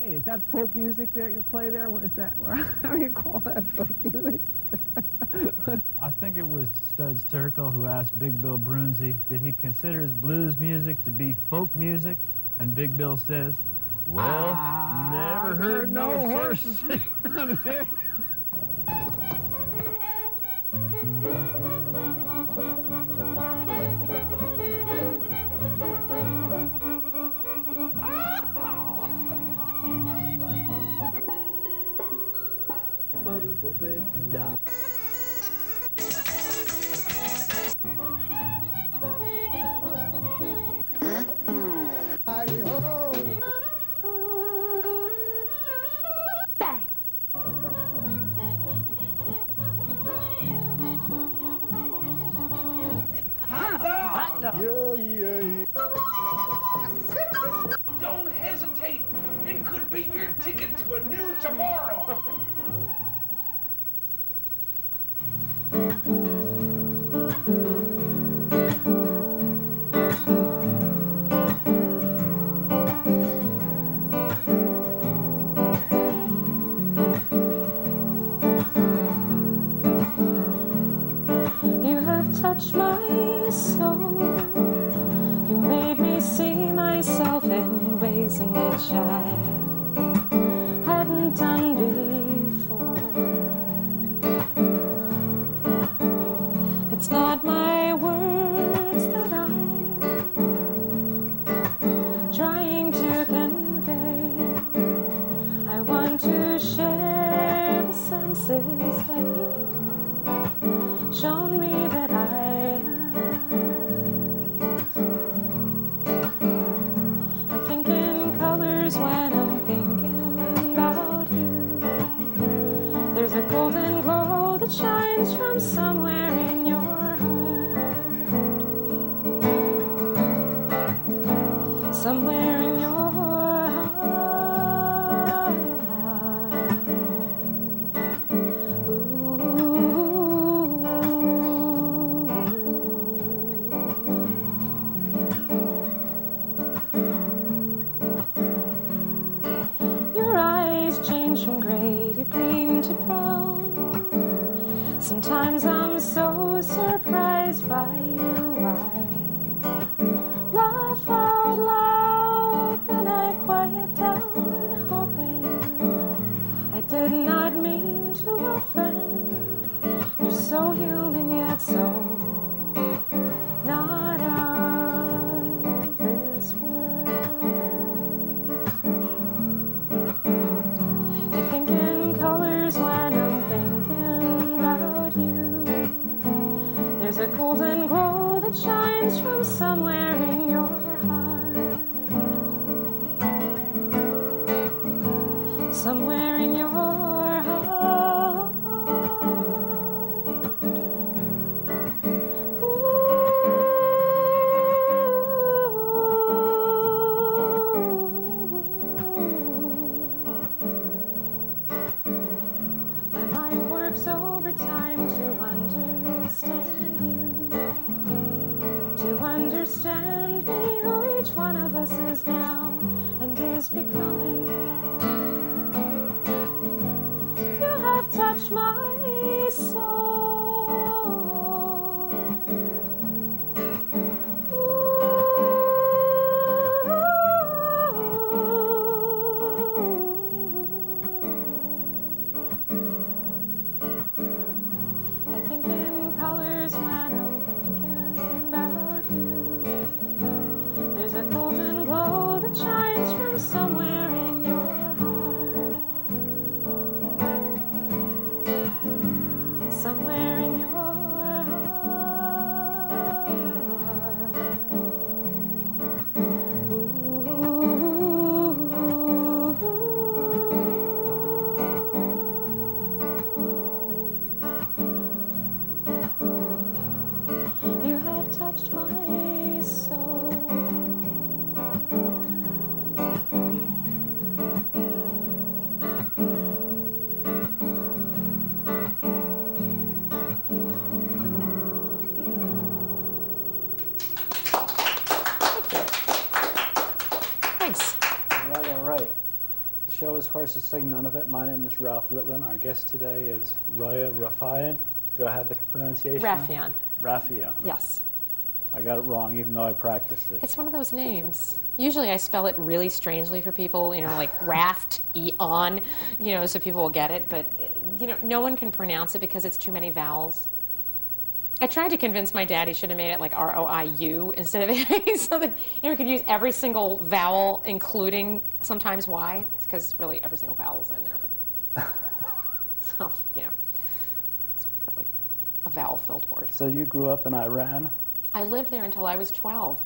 Hey, is that folk music that you play there? What is that? How do you call that folk music? I think it was Studs Terkel who asked Big Bill Brunzi, did he consider his blues music to be folk music? And Big Bill says, well, never heard no horse. Don't hesitate. It could be your ticket to a new tomorrow. You have touched my soul. You made me see myself in ways in which I hadn't done before. It's not my words that I'm trying to convey. I want to share the senses that you've shown me that I have. I think in colors when I'm thinking about you. There's a golden glow that shines from somewhere in your heart. Somewhere in your heart. Your eyes change from gray to green to brown. Sometimes I'm so surprised by you, I laugh out loud, then I quiet down, hoping I did not mean to offend. You're so human yet so not of this world. I think in colors when I'm thinking about you. There's a golden glow that shines from somewhere in your heart. Somewhere in your heart. My mind works overtime to understand you, to understand me, who each one of us is now and is becoming. You have touched my soul. I think in colors when I'm thinking about you. There's a golden glow that shines from somewhere in your heart. Somewhere in your heart. You have touched my soul. Thanks. All right, all right. The show is Horses Sing None of It. My name is Ralph Litwin. Our guest today is Roia Rafieyan. Do I have the pronunciation? Rafieyan. Rafieyan. Yes. I got it wrong, even though I practiced it. It's one of those names. Usually I spell it really strangely for people, you know, like raft, E-on, you know, so people will get it. But, you know, no one can pronounce it because it's too many vowels. I tried to convince my dad he should have made it like R-O-I-U instead of A, so that, you know, we could use every single vowel, including sometimes Y. It's because really every single vowel is in there, but so, you know, it's like a vowel-filled word. So you grew up in Iran? I lived there until I was 12,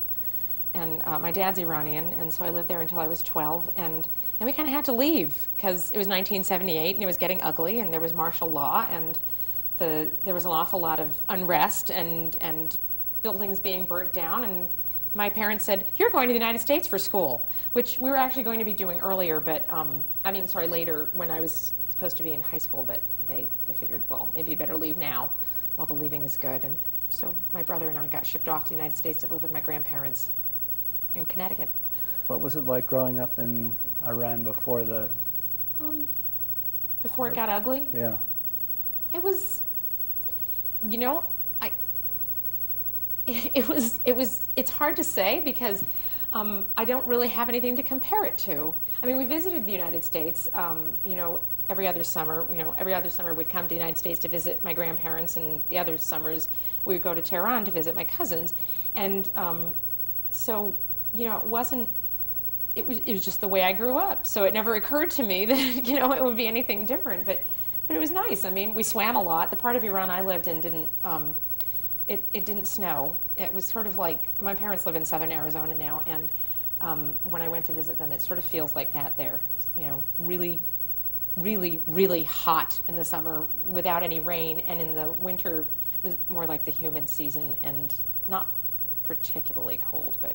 and my dad's Iranian, and so I lived there until I was 12, and then we kind of had to leave because it was 1978 and it was getting ugly, and there was martial law, and there was an awful lot of unrest and buildings being burnt down, and my parents said, "You're going to the United States for school," which we were actually going to be doing earlier, but later when I was supposed to be in high school, but they figured, well, maybe you'd better leave now while the leaving is good, and so my brother and I got shipped off to the United States to live with my grandparents in Connecticut. What was it like growing up in Iran before the... Before it got ugly? Yeah. It was, you know, it's hard to say because I don't really have anything to compare it to. I mean, we visited the United States, you know, every other summer. You know, every other summer we'd come to the United States to visit my grandparents, and the other summers we would go to Tehran to visit my cousins. And so, you know, it was just the way I grew up. So it never occurred to me that, you know, it would be anything different. But it was nice. I mean, we swam a lot. The part of Iran I lived in didn't, it didn't snow. It was sort of like, my parents live in southern Arizona now, and when I went to visit them, it sort of feels like that there. You know, really, really, really hot in the summer without any rain, and in the winter it was more like the humid season and not particularly cold, but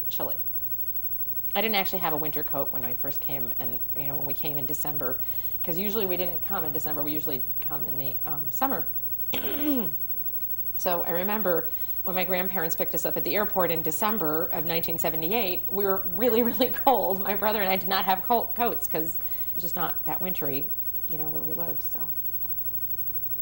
chilly. I didn't actually have a winter coat when I first came, and you know, when we came in December, because usually we didn't come in December, we usually come in the summer. So I remember when my grandparents picked us up at the airport in December of 1978, we were really, really cold. My brother and I did not have coats because it was just not that wintry, you know, where we lived. So,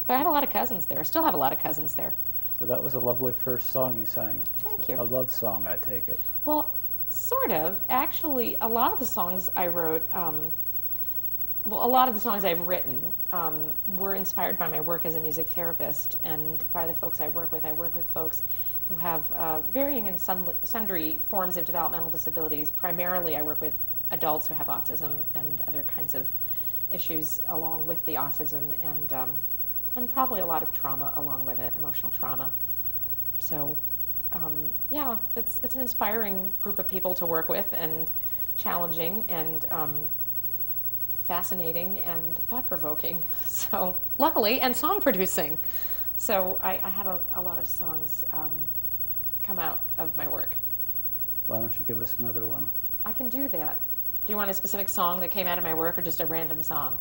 but I had a lot of cousins there. I still have a lot of cousins there. So that was a lovely first song you sang. Thank you. A love song, I take it. Well, sort of. Actually, a lot of the songs I wrote, well, a lot of the songs I've written were inspired by my work as a music therapist and by the folks I work with. I work with folks who have varying and sundry forms of developmental disabilities. Primarily, I work with adults who have autism and other kinds of issues along with the autism, and probably a lot of trauma along with it, emotional trauma. So, yeah, it's an inspiring group of people to work with, and challenging, and fascinating, and thought-provoking. So, luckily, and song producing. So I had a lot of songs come out of my work. Why don't you give us another one? I can do that. Do you want a specific song that came out of my work, or just a random song?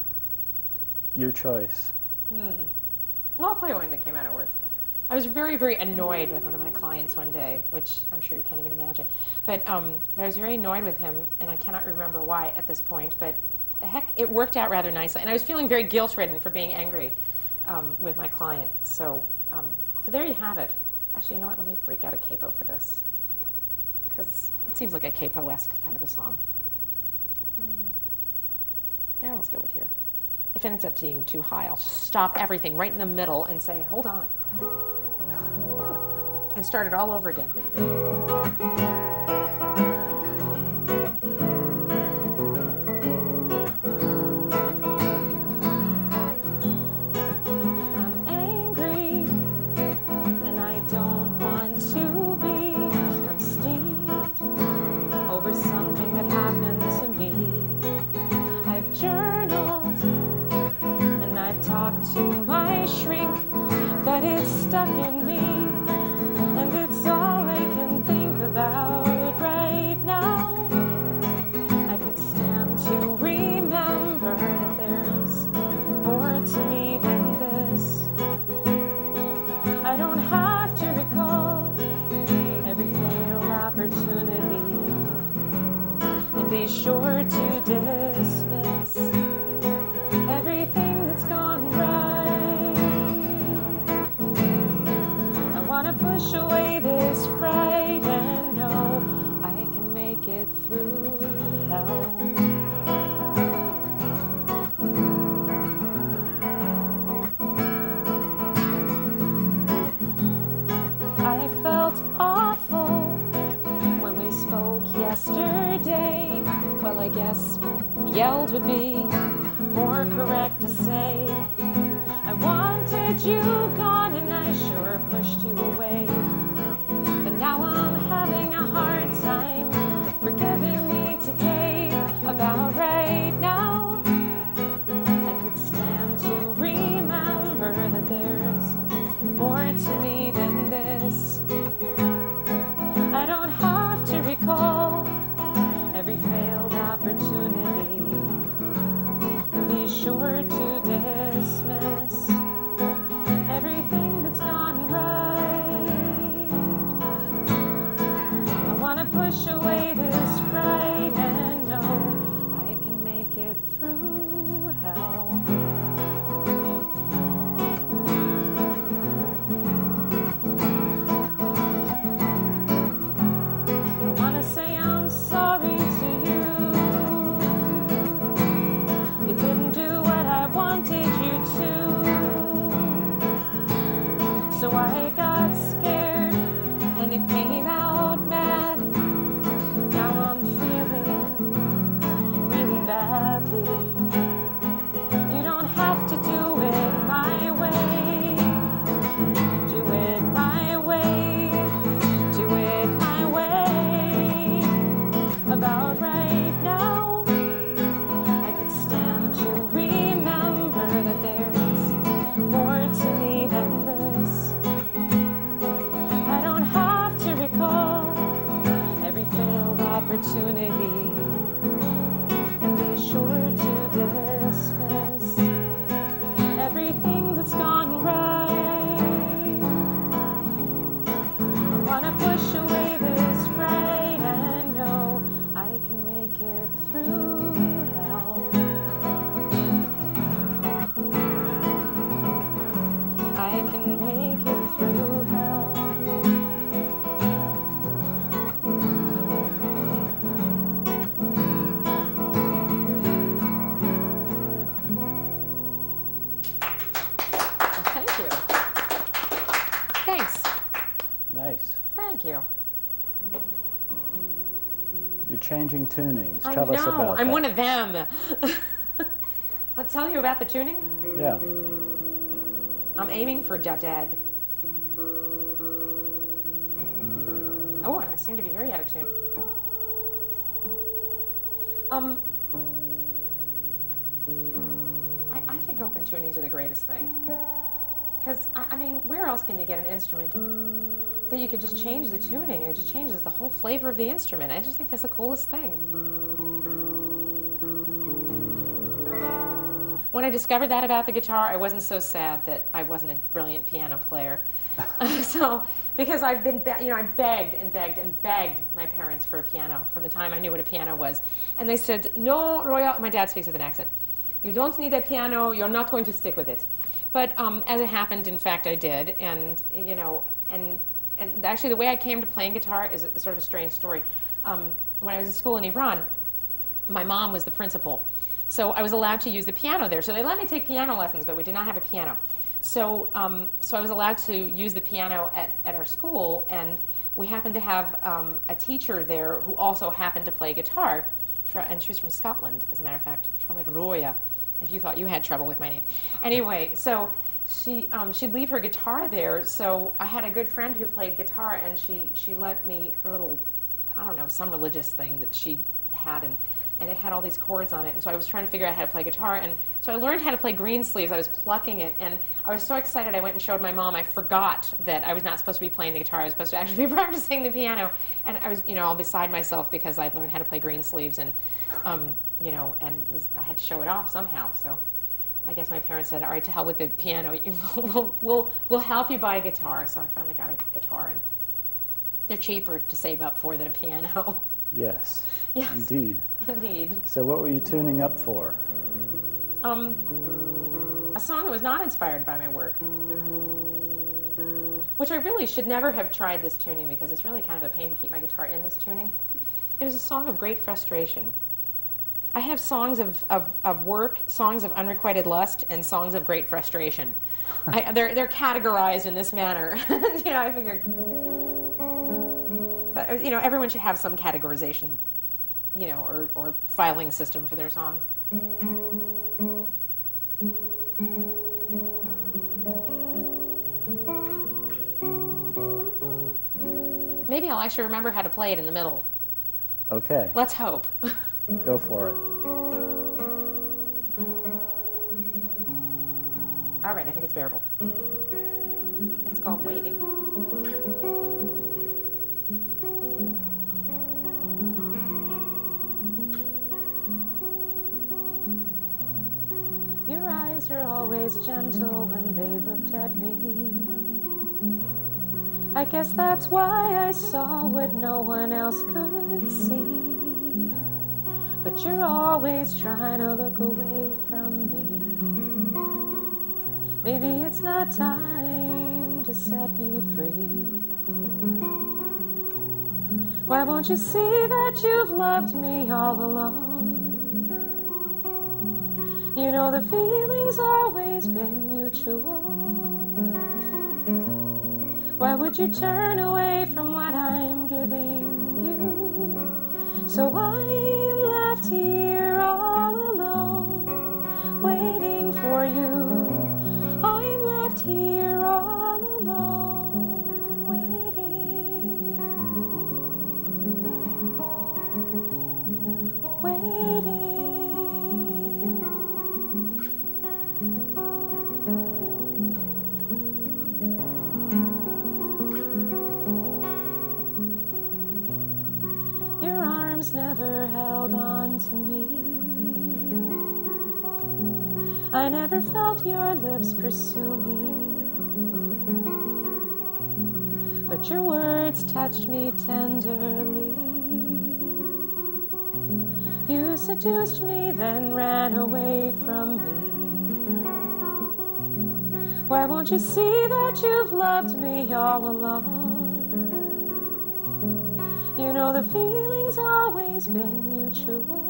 Your choice. Well, I'll play one that came out of work. I was very, very annoyed with one of my clients one day, which I'm sure you can't even imagine. But I was very annoyed with him, and I cannot remember why at this point, but heck, it worked out rather nicely. And I was feeling very guilt-ridden for being angry with my client. So, so there you have it. Actually, you know what? Let me break out a capo for this, because it seems like a capo-esque kind of a song. Yeah, let's go with here. If it ends up being too high, I'll stop everything right in the middle and say, hold on. And start it all over again. I'm angry, and I don't want to be. I'm steamed over something that happened to me. I've journaled, and I've talked to my shrink, but it's stuck in me, and it's all I can think. guess yelled would be more correct to say. I wanted you gone and I sure pushed you away. But now I'm having a hard time forgiving me today. About right now, I could stand to remember that there's more to me than this. I don't have to recall every failed opportunity and be sure to dismiss everything that's gone right. I want to push away this fright and know I can make it through hell. I want to say I'm sorry to you. You didn't do what I wanted you to. So I got scared and it came out mad. Now I'm feeling really badly. You don't have to do it my way. Do it my way. Do it my way. About right now, I could stand to remember that there's more to me than this. I don't have to recall every failed opportunity and be sure to dismiss everything that's gone right. I want to push away this fright and know I can make it through hell. I can make it through hell. Well, thank you. Thanks. Nice. Thank you. You're changing tunings. I Tell know. us about I'm that. one of them. I'll tell you about the tuning. Yeah. I'm aiming for da-dad. Oh, and I seem to be very out of tune. I think open tunings are the greatest thing. Because, I mean, where else can you get an instrument that you could just change the tuning and it just changes the whole flavor of the instrument? I just think that's the coolest thing. When I discovered that about the guitar, I wasn't so sad that I wasn't a brilliant piano player. Because I've been, I begged and begged and begged my parents for a piano from the time I knew what a piano was. And they said, no, Roia, my dad speaks with an accent. You don't need a piano, you're not going to stick with it. But as it happened, in fact, I did. And, and actually the way I came to playing guitar is sort of a strange story. When I was in school in Iran, my mom was the principal. So I was allowed to use the piano there. So they let me take piano lessons, but we did not have a piano. So, so I was allowed to use the piano at our school, and we happened to have a teacher there who also happened to play guitar, and she was from Scotland, as a matter of fact. She called me Roia, if you thought you had trouble with my name. Anyway, so she'd leave her guitar there, so I had a good friend who played guitar, and she lent me her little, I don't know, some religious thing that she had, and it had all these chords on it, and so I was trying to figure out how to play guitar, and so I learned how to play green sleeves. I was plucking it, and I was so excited I went and showed my mom. I forgot that I was not supposed to be playing the guitar. I was supposed to actually be practicing the piano, and I was, all beside myself because I'd learned how to play green sleeves, and, I had to show it off somehow, so I guess my parents said, all right, to hell with the piano, we'll help you buy a guitar, so I finally got a guitar, and they're cheaper to save up for than a piano. Yes. Yes. Indeed. Indeed. So what were you tuning up for? A song that was not inspired by my work, which I really should never have tried this tuning because it's really kind of a pain to keep my guitar in this tuning. It was a song of great frustration. I have songs of work, songs of unrequited lust, and songs of great frustration. They're categorized in this manner. I figured, everyone should have some categorization you know, or filing system for their songs. Maybe I'll actually remember how to play it in the middle. Okay. Let's hope. Go for it. All right, I think it's bearable. It's called Waiting. Your eyes are always gentle when they looked at me. I guess that's why I saw what no one else could see. But you're always trying to look away from me. Maybe it's not time to set me free. Why won't you see that you've loved me all along? You know the feeling's always been mutual. Why would you turn away from what I'm giving you? So I'm left here all alone, waiting for you. I'm left here all alone, waiting, waiting. Never held on to me. I never felt your lips pursue me, but your words touched me tenderly. You seduced me, then ran away from me. Why won't you see that you've loved me all along? You know the feeling's always been mutual.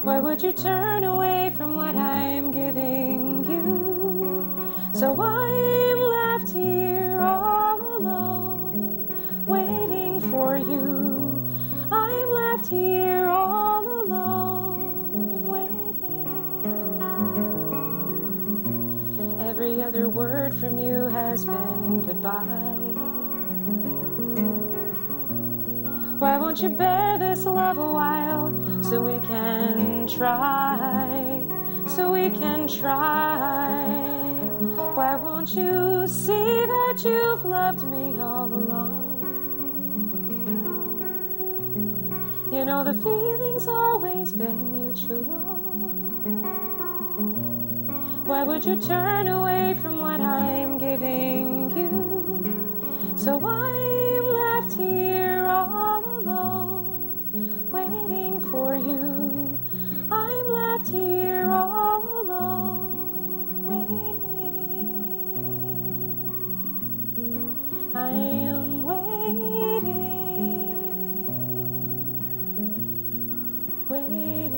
Why would you turn away from what I'm giving you? So I'm left here all alone, waiting for you. I'm left here all alone, waiting. Every other word from you has been goodbye. Why won't you bear this love a while, so we can try, so we can try. Why won't you see that you've loved me all along? You know the feeling's always been mutual. Why would you turn away from what I'm giving you? So I'm left here all alone, waiting for you. I'm left here all alone, waiting. I am waiting, waiting.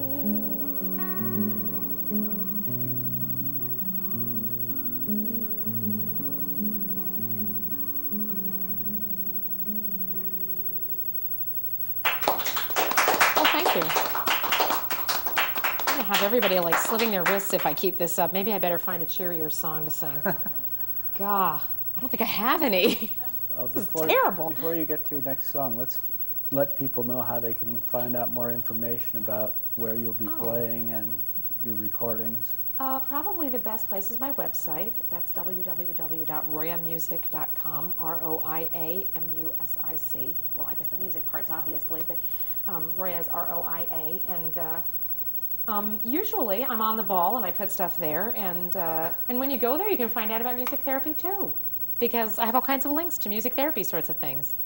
Thank you. I'm gonna have everybody like slitting their wrists if I keep this up. Maybe I better find a cheerier song to sing. Gah, I don't think I have any. This is terrible. Before you get to your next song, let's let people know how they can find out more information about where you'll be playing and your recordings. Probably the best place is my website. That's www.royamusic.com, R-O-I-A-M-U-S-I-C. Well, I guess the music part's obviously, but Roia is R-O-I-A. And usually I'm on the ball and I put stuff there. And when you go there, you can find out about music therapy too, because I have all kinds of links to music therapy sorts of things.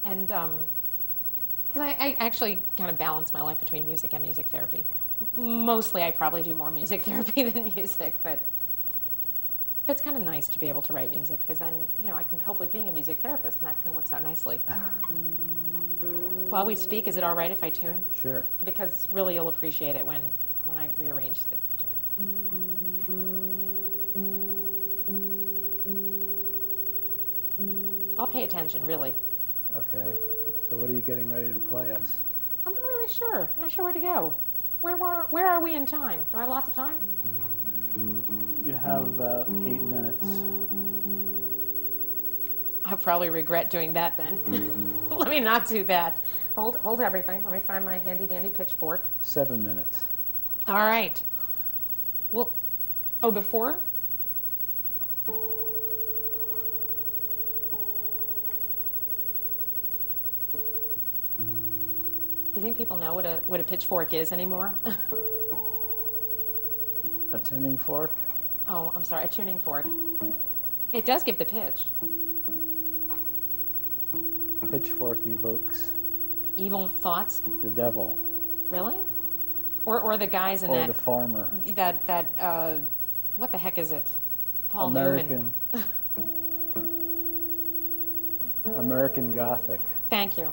And because I actually kind of balance my life between music and music therapy. Mostly I probably do more music therapy than music, but it's kind of nice to be able to write music, because then, you know, I can cope with being a music therapist, and that kind of works out nicely. While we speak, is it all right if I tune? Sure. Because really you'll appreciate it when I rearrange the tune. I'll pay attention, really. Okay. So what are you getting ready to play us? I'm not really sure. I'm not sure where to go. Where are we in time? Do I have lots of time? You have about 8 minutes. I'll probably regret doing that then. Let me not do that. Hold everything. Let me find my handy dandy pitchfork. 7 minutes. All right. Well, oh, before? Do you think people know what a pitchfork is anymore? A tuning fork? Oh, I'm sorry, a tuning fork. It does give the pitch. Pitchfork evokes Evil thoughts? the devil. Really? Or the guys in Or that the farmer. What the heck is it? Paul Newman. American Gothic. Thank you.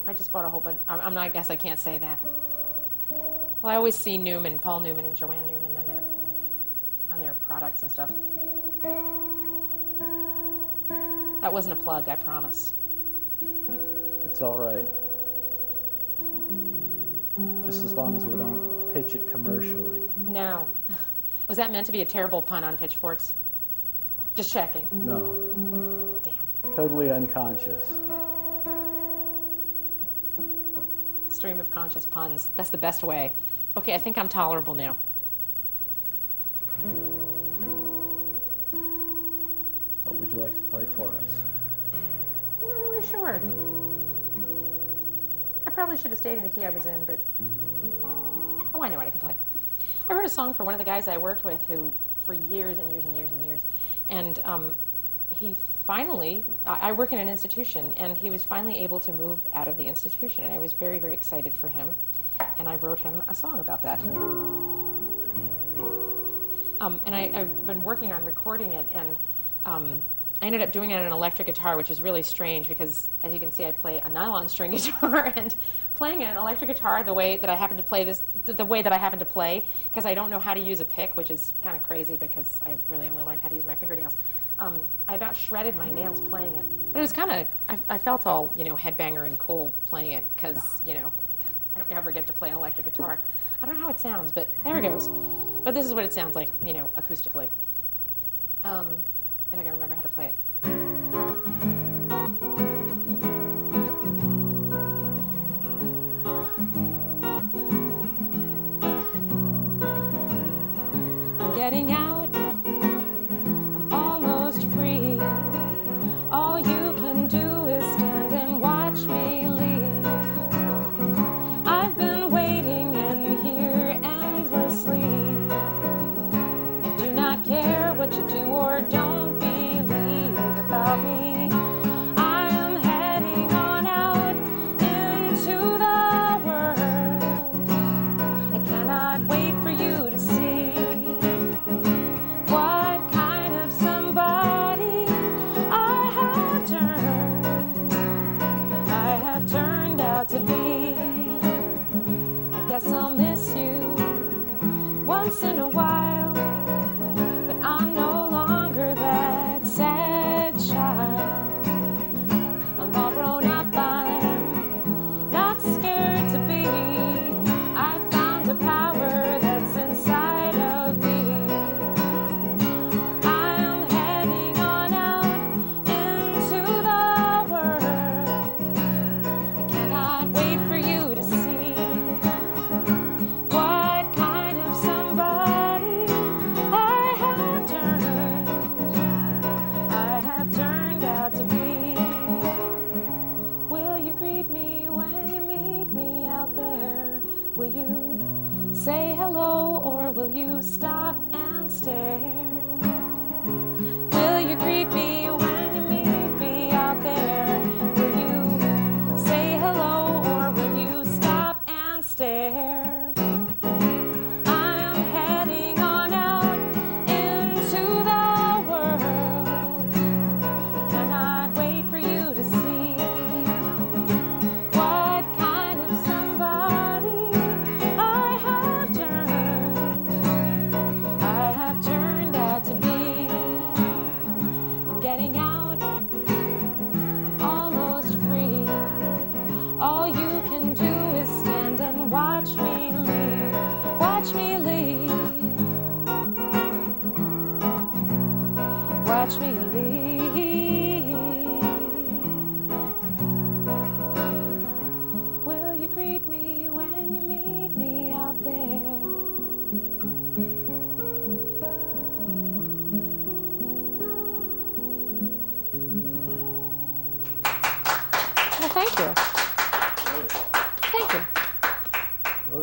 I just bought a whole bunch. I guess I can't say that. Well, I always see Newman, Paul Newman and Joanne Newman on their products and stuff. That wasn't a plug, I promise. It's all right. Just as long as we don't pitch it commercially. No. Was that meant to be a terrible pun on pitchforks? Just checking. No. Damn. Totally unconscious. Stream of conscious puns. That's the best way. Okay, I think I'm tolerable now. What would you like to play for us? I'm not really sure. I probably should have stayed in the key I was in, but... Oh, I know what I can play. I wrote a song for one of the guys I worked with who, for years and years and years and years, and he finally, I work in an institution, and he was finally able to move out of the institution, and I was very, very excited for him, and I wrote him a song about that. And I've been working on recording it, and I ended up doing it on an electric guitar, which is really strange because, as you can see, I play a nylon string guitar, and playing an electric guitar the way that I happen to play this, the way that I happen to play, because I don't know how to use a pick, which is kind of crazy because I really only learned how to use my fingernails. I about shredded my nails playing it. But it was kind of, I felt all, headbanger and cool playing it because, I don't ever get to play an electric guitar. I don't know how it sounds, but there it goes. But this is what it sounds like, acoustically. If I can remember how to play it. I'm getting out. I'm almost free. All you can do is stand and watch me leave. I've been waiting in here endlessly. I do not care what you do or don't believe about me. I am heading on out into the world. I cannot wait for you to see what kind of somebody I have turned out to be. I guess I'll miss you once in a while, but I'm no longer that sad child. I'm all grown up, I'm not scared to be. I found a power that's inside of me. I am heading on out into the world. I cannot wait for you to see what kind of somebody I have turned out to be. Will you greet me when you meet me out there? Will you say hello or will you stop and stare? Will you greet me when you meet me out there? Will you say hello or will you stop and stare? I am heading on out into the world. I cannot wait for you to see what kind of somebody I have turned out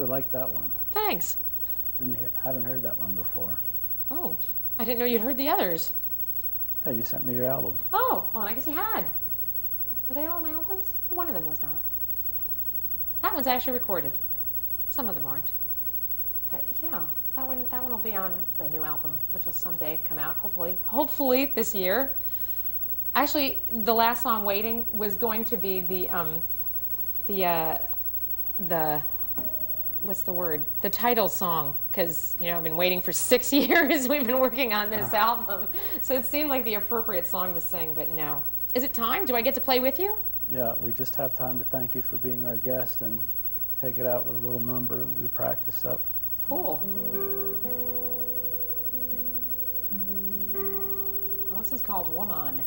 like that one. Thanks. Haven't heard that one before. Oh, I didn't know you'd heard the others. Yeah, you sent me your album. Oh, well, I guess you had. Were they all my old ones? One of them was not. That one's actually recorded. Some of them aren't. But yeah, that one will be on the new album, which will someday come out, hopefully this year. Actually, the last song, "Waiting," was going to be the what's the word? The title song, because I've been waiting for 6 years. We've been working on this album, so it seemed like the appropriate song to sing. But no, is it time? Do I get to play with you? Yeah, we just have time to thank you for being our guest and take it out with a little number we practiced up. Cool. Well, this is called "Woman."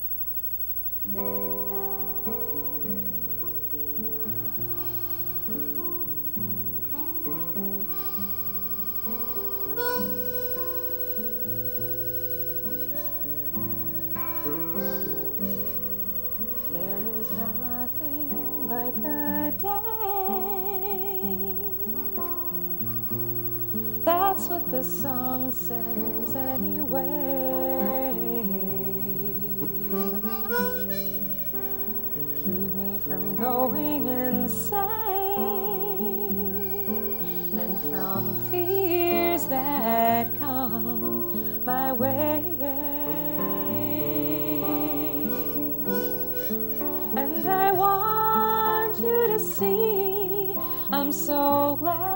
There is nothing like a day. That's what the song says anyway. Keep me from going insane and from fears that come my way. And I want you to see I'm so glad